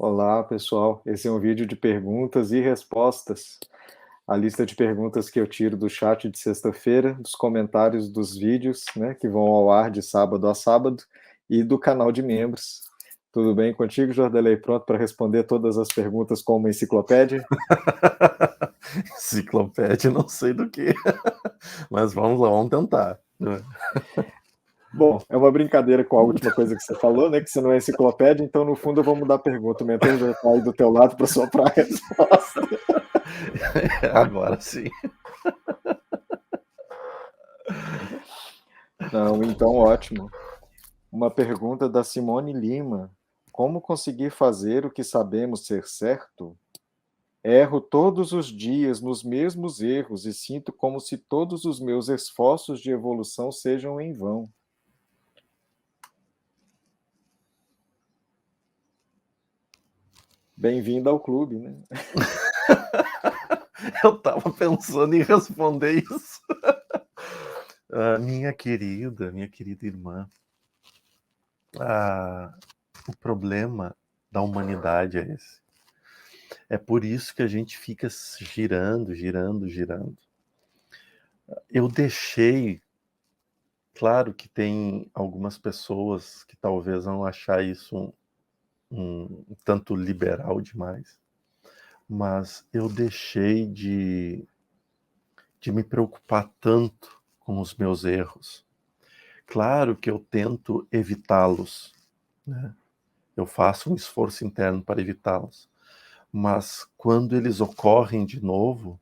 Olá, pessoal. Esse é um vídeo de perguntas e respostas. A lista de perguntas que eu tiro do chat de sexta-feira, dos comentários dos vídeos, né, que vão ao ar de sábado a sábado, e do canal de membros. Tudo bem contigo, Jordelei? Pronto para responder todas as perguntas como uma enciclopédia? Enciclopédia, não sei do que. Mas vamos lá, vamos tentar. Bom, é uma brincadeira com a última coisa que você falou, né? Que você não é enciclopédia, então no fundo eu vou mudar a pergunta. O mentor já está aí do teu lado para soprar a resposta. Agora sim. Não, então ótimo. Uma pergunta da Simone Lima. Como conseguir fazer o que sabemos ser certo? Erro todos os dias nos mesmos erros e sinto como se todos os meus esforços de evolução sejam em vão. Bem-vindo ao clube, né? Eu estava pensando em responder isso. Minha querida irmã, o problema da humanidade é esse. É por isso que a gente fica girando. Eu deixei, claro que tem algumas pessoas que talvez vão achar isso um tanto liberal demais, mas eu deixei de me preocupar tanto com os meus erros. Claro que eu tento evitá-los, né? Eu faço um esforço interno para evitá-los, mas quando eles ocorrem de novo,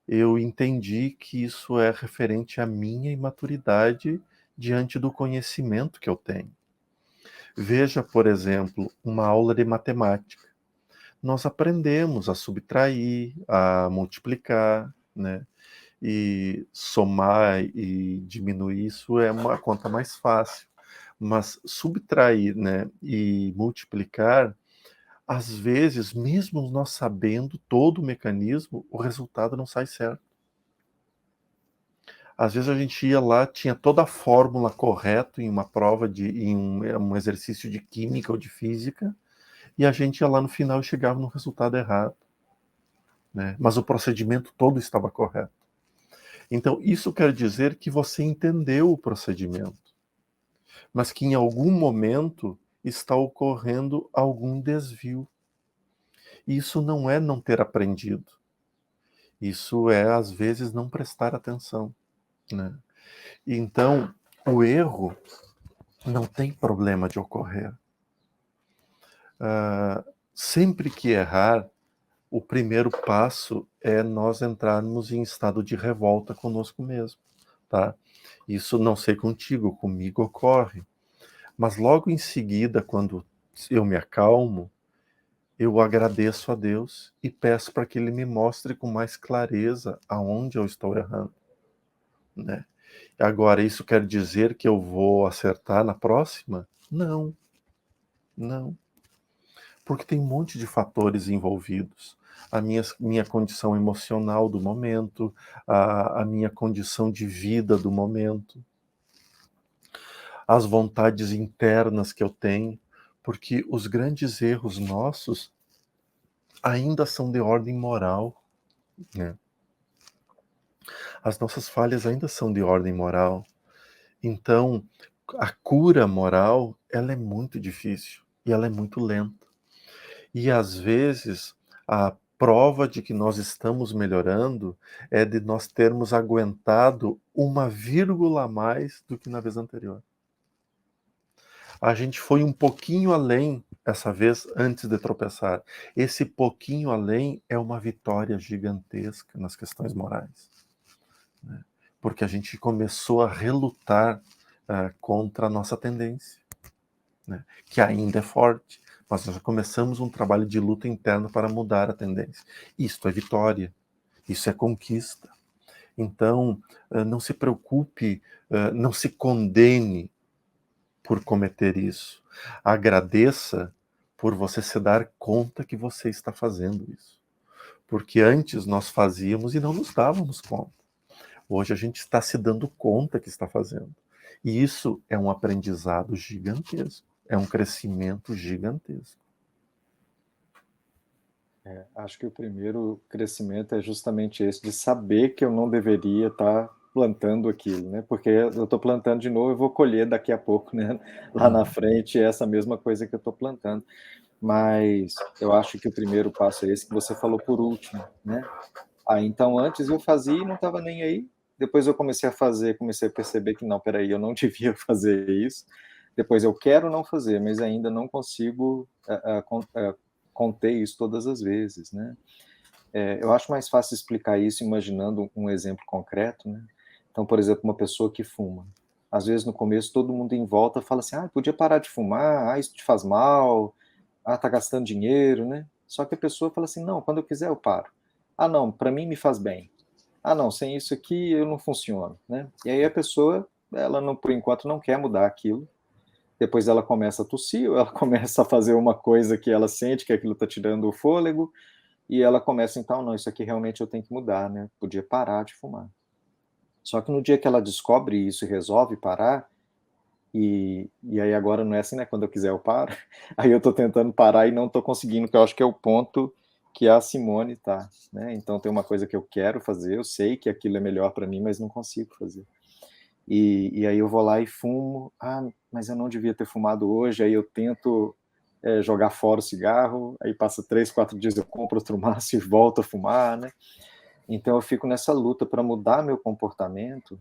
eu entendi que isso é referente à minha imaturidade diante do conhecimento que eu tenho. Veja, por exemplo, uma aula de matemática. Nós aprendemos a subtrair, a multiplicar, né? E somar e diminuir, isso é uma conta mais fácil. Mas subtrair, né, e multiplicar, às vezes, mesmo nós sabendo todo o mecanismo, o resultado não sai certo. Às vezes a gente ia lá, tinha toda a fórmula correta em uma prova, em um exercício de química ou de física, e a gente ia lá no final e chegava no resultado errado, né? Mas o procedimento todo estava correto. Então, isso quer dizer que você entendeu o procedimento, mas que em algum momento está ocorrendo algum desvio. Isso não é não ter aprendido. Isso é, às vezes, não prestar atenção, né? Então, o erro não tem problema de ocorrer. Sempre que errar, o primeiro passo é nós entrarmos em estado de revolta conosco mesmo, tá? Isso não sei contigo, comigo ocorre. Mas logo em seguida, quando eu me acalmo, eu agradeço a Deus e peço para que Ele me mostre com mais clareza aonde eu estou errando, né? Agora, isso quer dizer que eu vou acertar na próxima? Não, não. Porque tem um monte de fatores envolvidos. A minha condição emocional do momento, a minha condição de vida do momento, as vontades internas que eu tenho, porque os grandes erros nossos ainda são de ordem moral, né? As nossas falhas ainda são de ordem moral. Então, a cura moral, ela é muito difícil e ela é muito lenta. E às vezes, a prova de que nós estamos melhorando é de nós termos aguentado uma vírgula a mais do que na vez anterior. A gente foi um pouquinho além essa vez antes de tropeçar. Esse pouquinho além é uma vitória gigantesca nas questões morais, né? Porque a gente começou a relutar contra a nossa tendência, né? Que ainda é forte, mas nós já começamos um trabalho de luta interna para mudar a tendência. Isto é vitória, isso é conquista. Então, não se preocupe, não se condene por cometer isso. Agradeça por você se dar conta que você está fazendo isso. Porque antes nós fazíamos e não nos dávamos conta. Hoje a gente está se dando conta que está fazendo. E isso é um aprendizado gigantesco. É um crescimento gigantesco. Acho que o primeiro crescimento é justamente esse, de saber que eu não deveria estar plantando aquilo, né? Porque eu estou plantando de novo, eu vou colher daqui a pouco, né? Lá na Uhum. frente, essa mesma coisa que eu estou plantando. Mas eu acho que o primeiro passo é esse que você falou por último, né? Então antes eu fazia e não estava nem aí. Depois eu comecei a fazer, comecei a perceber que não, peraí, eu não devia fazer isso. Depois eu quero não fazer, mas ainda não consigo conter isso todas as vezes, né? Eu acho mais fácil explicar isso imaginando um exemplo concreto, né? Então, por exemplo, uma pessoa que fuma. Às vezes, no começo, todo mundo em volta fala assim, podia parar de fumar, isso te faz mal, tá gastando dinheiro, né? Só que a pessoa fala assim, não, quando eu quiser eu paro. Não, para mim me faz bem. Não, sem isso aqui eu não funciono, né? E aí a pessoa, ela não, por enquanto não quer mudar aquilo. Depois ela começa a tossir, ou ela começa a fazer uma coisa que ela sente que aquilo está tirando o fôlego, e ela começa, então, não, isso aqui realmente eu tenho que mudar, né? Podia parar de fumar. Só que no dia que ela descobre isso e resolve parar, e aí agora não é assim, né? Quando eu quiser eu paro. Aí eu tô tentando parar e não tô conseguindo, que eu acho que é o ponto que a Simone tá, né? Então tem uma coisa que eu quero fazer, eu sei que aquilo é melhor para mim, mas não consigo fazer. E aí eu vou lá e fumo, mas eu não devia ter fumado hoje, aí eu tento jogar fora o cigarro, aí passa 3, 4 dias eu compro outro maço e volto a fumar, né? Então eu fico nessa luta para mudar meu comportamento,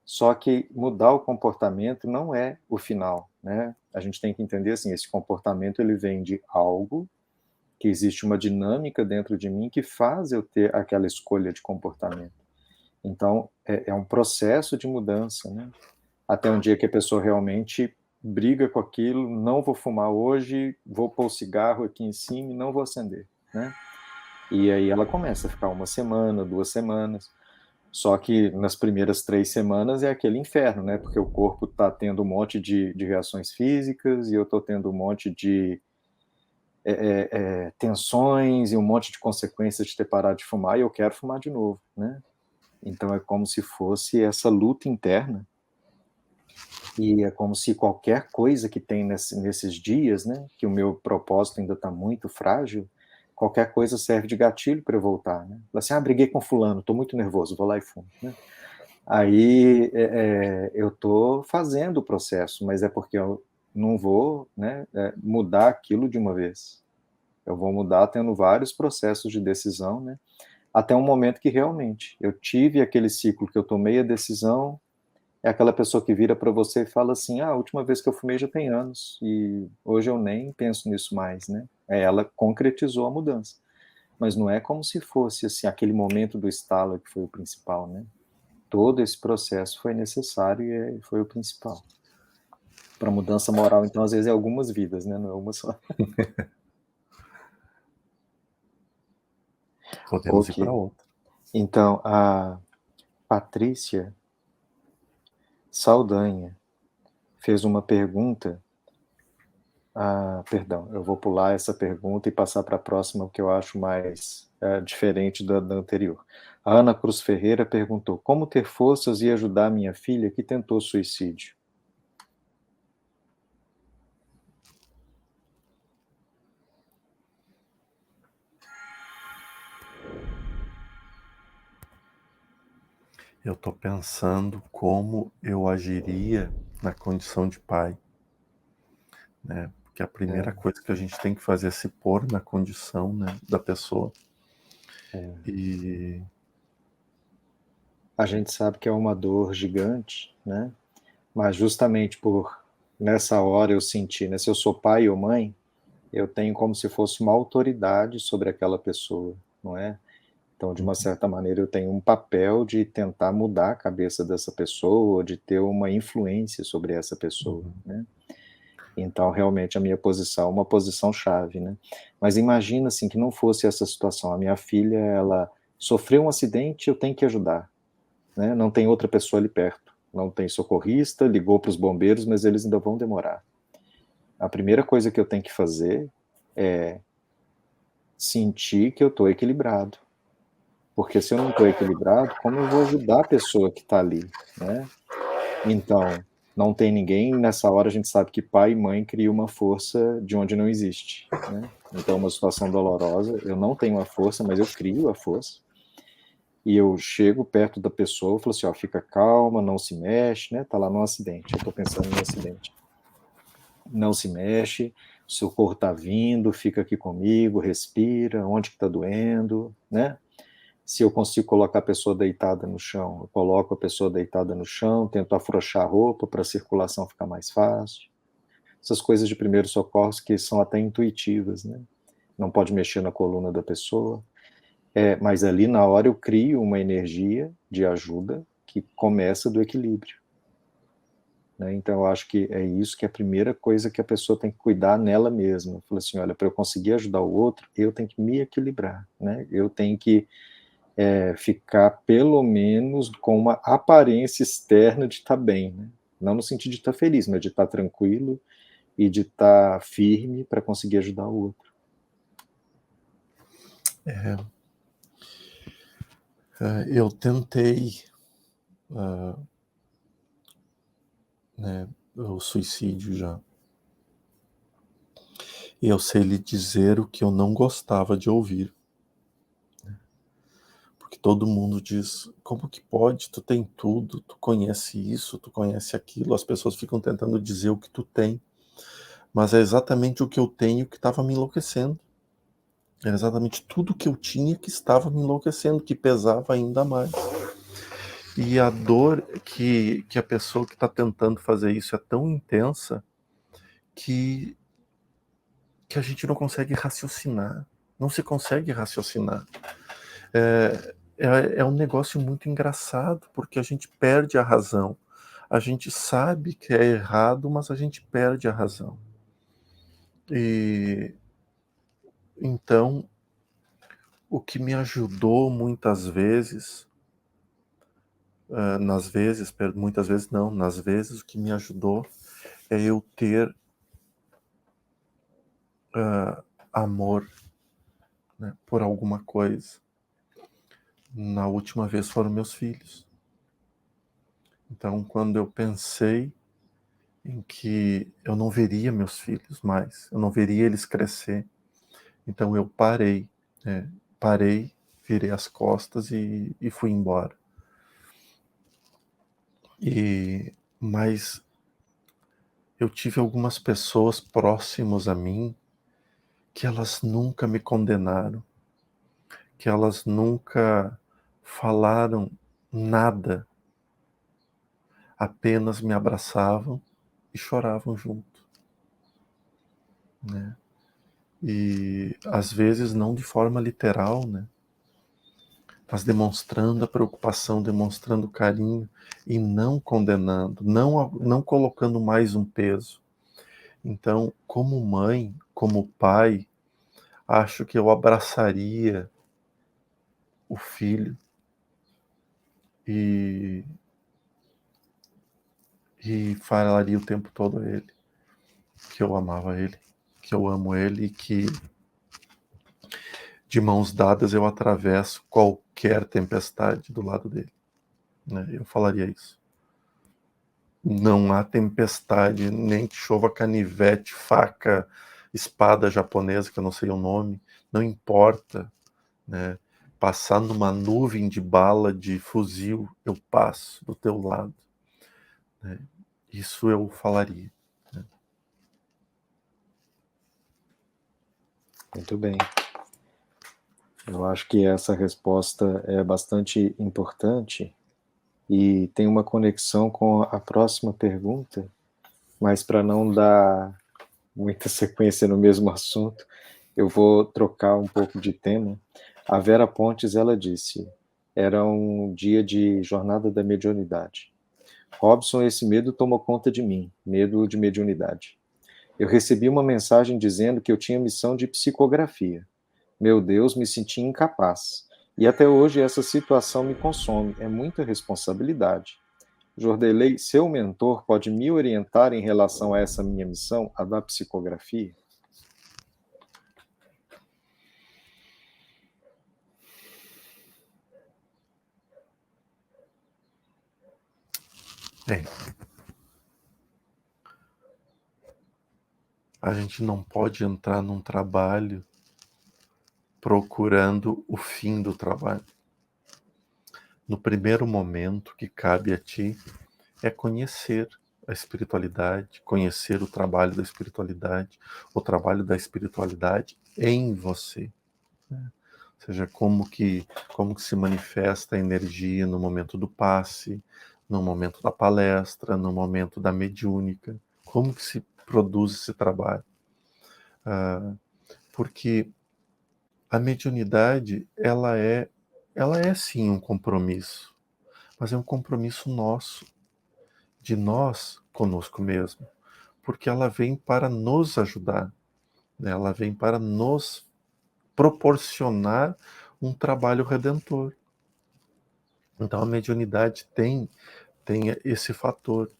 só que mudar o comportamento não é o final, né? A gente tem que entender assim, esse comportamento ele vem de algo, que existe uma dinâmica dentro de mim que faz eu ter aquela escolha de comportamento. Então, é um processo de mudança, né? Até um dia que a pessoa realmente briga com aquilo, não vou fumar hoje, vou pôr o cigarro aqui em cima e não vou acender, né? E aí ela começa a ficar 1 semana, 2 semanas, só que nas primeiras 3 semanas é aquele inferno, né? Porque o corpo está tendo um monte de reações físicas e eu estou tendo um monte de tensões e um monte de consequências de ter parado de fumar e eu quero fumar de novo, né? Então é como se fosse essa luta interna e é como se qualquer coisa que tem nesses dias, né, que o meu propósito ainda está muito frágil, qualquer coisa serve de gatilho para eu voltar, né? Assim, briguei com fulano, estou muito nervoso, vou lá e fumo, né? Aí eu estou fazendo o processo, mas é porque eu não vou, né, mudar aquilo de uma vez. Eu vou mudar tendo vários processos de decisão, né? Até um momento que realmente eu tive aquele ciclo que eu tomei a decisão, é aquela pessoa que vira para você e fala assim, a última vez que eu fumei já tem anos, e hoje eu nem penso nisso mais, né? Ela concretizou a mudança. Mas não é como se fosse assim, aquele momento do estalo que foi o principal, né? Todo esse processo foi necessário e foi o principal. Para mudança moral, então, às vezes é algumas vidas, né? Não é uma só. Podemos ir para Ok. outra. Então, a Patrícia Saldanha fez uma pergunta. Perdão, eu vou pular essa pergunta e passar para a próxima, que eu acho mais diferente da anterior. A Ana Cruz Ferreira perguntou: como ter forças e ajudar minha filha que tentou suicídio? Eu estou pensando como eu agiria na condição de pai, né? Porque a primeira coisa que a gente tem que fazer é se pôr na condição, né, da pessoa. E A gente sabe que é uma dor gigante, né? Mas justamente por nessa hora eu senti, né? Se eu sou pai ou mãe, eu tenho como se fosse uma autoridade sobre aquela pessoa, não é? Então, de uma certa maneira, eu tenho um papel de tentar mudar a cabeça dessa pessoa, de ter uma influência sobre essa pessoa, né? Então, realmente, a minha posição é uma posição chave, né? Mas imagina, assim, que não fosse essa situação. A minha filha, ela sofreu um acidente, eu tenho que ajudar, né? Não tem outra pessoa ali perto. Não tem socorrista, ligou para os bombeiros, mas eles ainda vão demorar. A primeira coisa que eu tenho que fazer é sentir que eu estou equilibrado. Porque se eu não estou equilibrado, como eu vou ajudar a pessoa que está ali, né? Então, não tem ninguém, nessa hora a gente sabe que pai e mãe criam uma força de onde não existe, né? Então, uma situação dolorosa, eu não tenho a força, mas eu crio a força, e eu chego perto da pessoa e falo assim, ó, fica calma, não se mexe, né? Tá lá num acidente, eu tô pensando em um acidente. Não se mexe, socorro tá vindo, fica aqui comigo, respira, onde que tá doendo, né? Se eu consigo colocar a pessoa deitada no chão, eu coloco a pessoa deitada no chão, tento afrouxar a roupa para a circulação ficar mais fácil. Essas coisas de primeiros socorros que são até intuitivas, né? Não pode mexer na coluna da pessoa. Mas ali na hora eu crio uma energia de ajuda que começa do equilíbrio. Né? Então eu acho que é isso que é a primeira coisa que a pessoa tem que cuidar nela mesma. Fala assim, olha, para eu conseguir ajudar o outro, eu tenho que me equilibrar, né? Eu tenho que ficar pelo menos com uma aparência externa de estar bem, né? Não no sentido de estar feliz, mas de estar tranquilo e de estar firme para conseguir ajudar o outro. Eu tentei né, o suicídio já. E eu sei lhe dizer o que eu não gostava de ouvir. Porque todo mundo diz, como que pode? Tu tem tudo, tu conhece isso, tu conhece aquilo. As pessoas ficam tentando dizer o que tu tem. Mas é exatamente o que eu tenho que estava me enlouquecendo. Era exatamente tudo que eu tinha que estava me enlouquecendo, que pesava ainda mais. E a dor que a pessoa que está tentando fazer isso é tão intensa que a gente não consegue raciocinar. Não se consegue raciocinar. É um negócio muito engraçado, porque a gente perde a razão. A gente sabe que é errado, mas a gente perde a razão. E então, o que me ajudou muitas vezes, muitas vezes não, nas vezes o que me ajudou é eu ter amor, né, por alguma coisa. Na última vez foram meus filhos. Então, quando eu pensei em que eu não veria meus filhos mais, eu não veria eles crescer, então eu parei, né? Parei, virei as costas e fui embora. Mas eu tive algumas pessoas próximas a mim que elas nunca me condenaram, que elas nunca falaram nada, apenas me abraçavam e choravam junto, né? E às vezes não de forma literal, né? Mas demonstrando a preocupação, demonstrando carinho e não condenando, não colocando mais um peso. Então, como mãe, como pai, acho que eu abraçaria o filho e, e falaria o tempo todo a ele que eu amava ele, que eu amo ele e que de mãos dadas eu atravesso qualquer tempestade do lado dele, né? Eu falaria isso. Não há tempestade, nem que chova canivete, faca, espada japonesa, que eu não sei o nome, não importa, né? Passar numa nuvem de bala de fuzil, eu passo do teu lado, né? Isso eu falaria, né? Muito bem. Eu acho que essa resposta é bastante importante e tem uma conexão com a próxima pergunta, mas para não dar muita sequência no mesmo assunto, eu vou trocar um pouco de tema. A Vera Pontes, ela disse, era um dia de jornada da mediunidade. Robson, esse medo tomou conta de mim, medo de mediunidade. Eu recebi uma mensagem dizendo que eu tinha missão de psicografia. Meu Deus, me senti incapaz. E até hoje essa situação me consome, é muita responsabilidade. Jordelei, seu mentor pode me orientar em relação a essa minha missão, a da psicografia? Bem, A gente não pode entrar num trabalho procurando o fim do trabalho. No primeiro momento que cabe a ti é conhecer a espiritualidade, conhecer o trabalho da espiritualidade, o trabalho da espiritualidade em você. Né? Ou seja, como que se manifesta a energia no momento do passe, no momento da palestra, no momento da mediúnica, como que se produz esse trabalho. Porque a mediunidade, ela é sim um compromisso, mas é um compromisso nosso, de nós conosco mesmo, porque ela vem para nos ajudar, né? Ela vem para nos proporcionar um trabalho redentor. Então a mediunidade tem esse fator.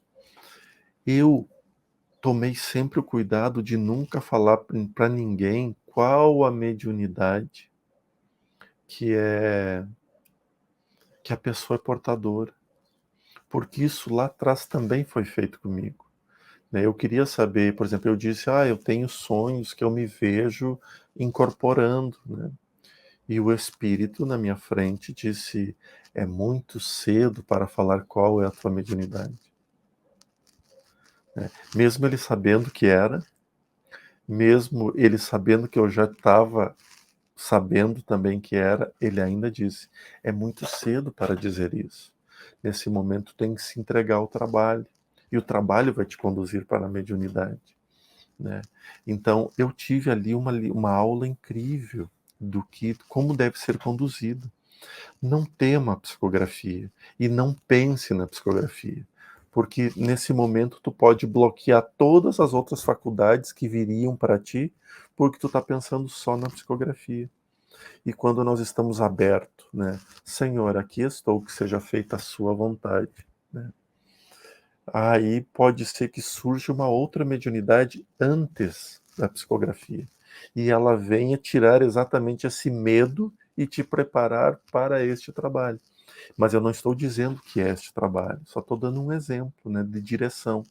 Eu tomei sempre o cuidado de nunca falar para ninguém qual a mediunidade que a pessoa é portadora, porque isso lá atrás também foi feito comigo. Né? Eu queria saber, por exemplo, eu disse, eu tenho sonhos que eu me vejo incorporando, né? E o espírito na minha frente disse, é muito cedo para falar qual é a tua mediunidade. Mesmo ele sabendo que era, mesmo ele sabendo que eu já estava sabendo também que era, ele ainda disse, é muito cedo para dizer isso. Nesse momento tem que se entregar ao trabalho, e o trabalho vai te conduzir para a mediunidade. Né? Então, eu tive ali uma aula incrível como deve ser conduzido. Não tema a psicografia e não pense na psicografia, porque nesse momento tu pode bloquear todas as outras faculdades que viriam para ti, porque tu está pensando só na psicografia. E quando nós estamos abertos, né? Senhor, aqui estou, que seja feita a sua vontade. Né? Aí pode ser que surja uma outra mediunidade antes da psicografia. E ela venha tirar exatamente esse medo e te preparar para este trabalho. Mas eu não estou dizendo que é este trabalho, só estou dando um exemplo, né, de direção.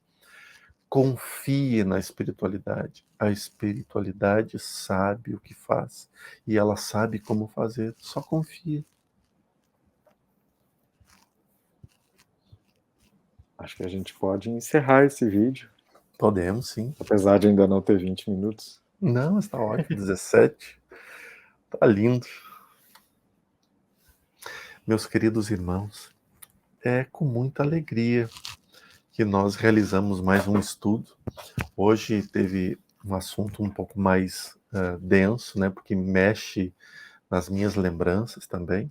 Confie na espiritualidade. A espiritualidade sabe o que faz. E ela sabe como fazer. Só confie. Acho que a gente pode encerrar esse vídeo. Podemos, sim. Apesar de ainda não ter 20 minutos. Não, está ótimo. 17. Tá lindo. Meus queridos irmãos, é com muita alegria que nós realizamos mais um estudo. Hoje teve um assunto um pouco mais denso, né, porque mexe nas minhas lembranças também,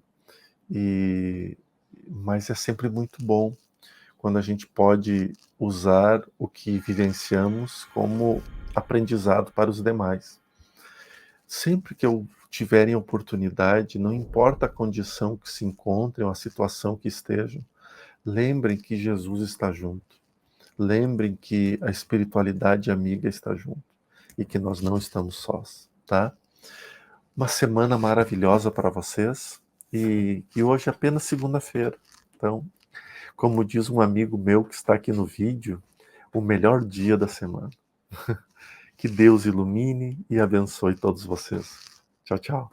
mas é sempre muito bom quando a gente pode usar o que vivenciamos como aprendizado para os demais. Sempre que eu tiverem oportunidade, não importa a condição que se encontrem ou a situação que estejam, lembrem que Jesus está junto. Lembrem que a espiritualidade amiga está junto e que nós não estamos sós, tá? Uma semana maravilhosa para vocês e hoje é apenas segunda-feira. Então, como diz um amigo meu que está aqui no vídeo, o melhor dia da semana. Que Deus ilumine e abençoe todos vocês. Tchau, tchau.